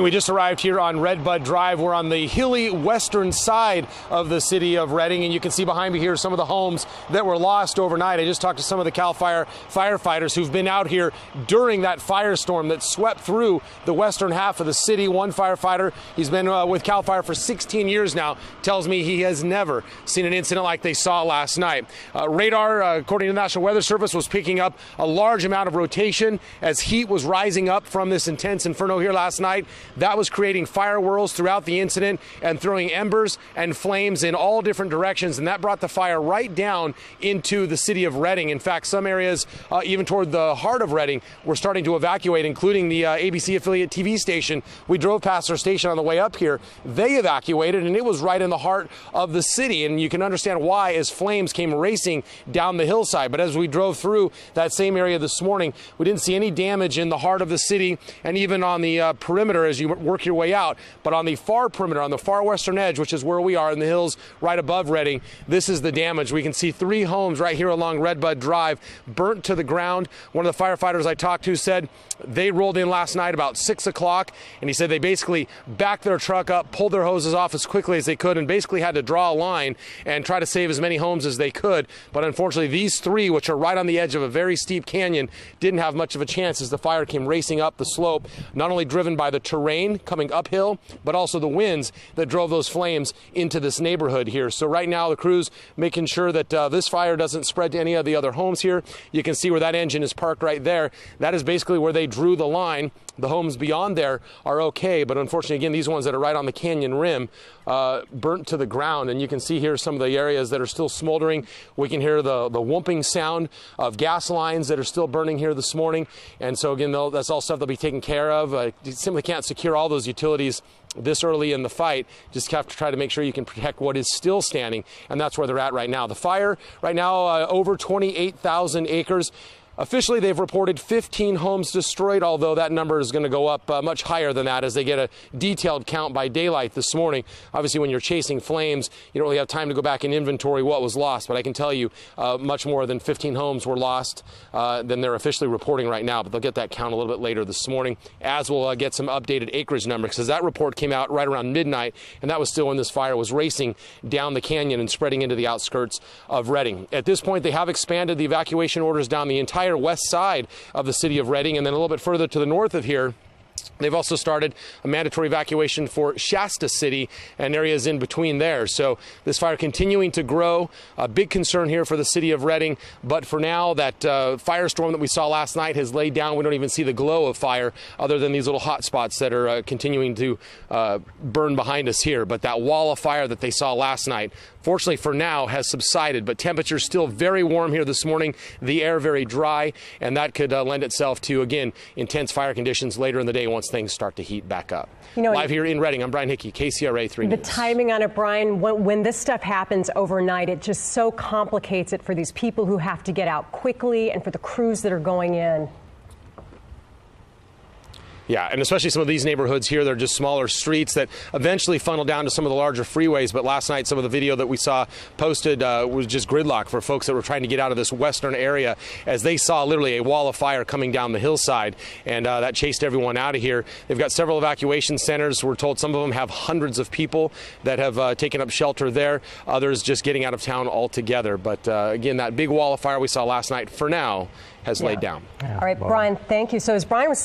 We just arrived here on Redbud Drive. We're on the hilly western side of the city of Redding, and you can see behind me here some of the homes that were lost overnight. I just talked to some of the CAL FIRE firefighters who've been out here during that firestorm that swept through the western half of the city. One firefighter, he's been with CAL FIRE for 16 years now, tells me he has never seen an incident like they saw last night. Radar, according to the National Weather Service, was picking up a large amount of rotation as heat was rising up from this intense inferno here last night. That was creating fire whirls throughout the incident and throwing embers and flames in all different directions, and that brought the fire right down into the city of Redding. In fact, some areas, even toward the heart of Redding, were starting to evacuate, including the ABC affiliate TV station. We drove past their station on the way up here. They evacuated, and it was right in the heart of the city, and you can understand why as flames came racing down the hillside. But as we drove through that same area this morning, we didn't see any damage in the heart of the city, and even on the perimeter as you work your way out. But on the far perimeter, on the far western edge, which is where we are in the hills right above Redding, this is the damage. We can see 3 homes right here along Redbud Drive burnt to the ground. One of the firefighters I talked to said they rolled in last night about 6 o'clock, and he said they basically backed their truck up, pulled their hoses off as quickly as they could, and basically had to draw a line and try to save as many homes as they could. But unfortunately, these 3, which are right on the edge of a very steep canyon, didn't have much of a chance as the fire came racing up the slope, not only driven by the terrain coming uphill, but also the winds that drove those flames into this neighborhood here. So right now the crew's making sure that this fire doesn't spread to any of the other homes here. You can see where that engine is parked right there. That is basically where they drew the line. The homes beyond there are okay, but unfortunately, again, these ones that are right on the canyon rim burnt to the ground. And you can see here some of the areas that are still smoldering. We can hear the whooping sound of gas lines that are still burning here this morning. And so again, that's all stuff they'll be taken care of. You simply can't secure all those utilities this early in the fight. Just have to try to make sure you can protect what is still standing, and that's where they're at right now. The fire right now over 28,000 acres. Officially, they've reported 15 homes destroyed, although that number is going to go up much higher than that as they get a detailed count by daylight this morning. Obviously, when you're chasing flames, you don't really have time to go back and inventory what was lost. But I can tell you much more than 15 homes were lost than they're officially reporting right now. But they'll get that count a little bit later this morning, as we'll get some updated acreage numbers, because that report came out right around midnight, and that was still when this fire was racing down the canyon and spreading into the outskirts of Redding. At this point, they have expanded the evacuation orders down the entire west side of the city of Redding, and then a little bit further to the north of here, they've also started a mandatory evacuation for Shasta City and areas in between there. So this fire continuing to grow. A big concern here for the city of Redding. But for now, that firestorm that we saw last night has laid down. We don't even see the glow of fire other than these little hot spots that are continuing to burn behind us here. But that wall of fire that they saw last night, fortunately for now, has subsided. But temperatures still very warm here this morning. The air very dry. And that could lend itself to, again, intense fire conditions later in the day once things start to heat back up. Live here in Redding, I'm Brian Hickey, KCRA 3 News. The timing on it, Brian, when this stuff happens overnight, it just so complicates it for these people who have to get out quickly and for the crews that are going in. Yeah, and especially some of these neighborhoods here, they're just smaller streets that eventually funnel down to some of the larger freeways. But last night, some of the video that we saw posted was just gridlock for folks that were trying to get out of this western area as they saw literally a wall of fire coming down the hillside, and that chased everyone out of here. They've got several evacuation centers. We're told some of them have hundreds of people that have taken up shelter there. Others just getting out of town altogether. But again, that big wall of fire we saw last night, for now, has laid down. All right, Brian, thank you. So as Brian was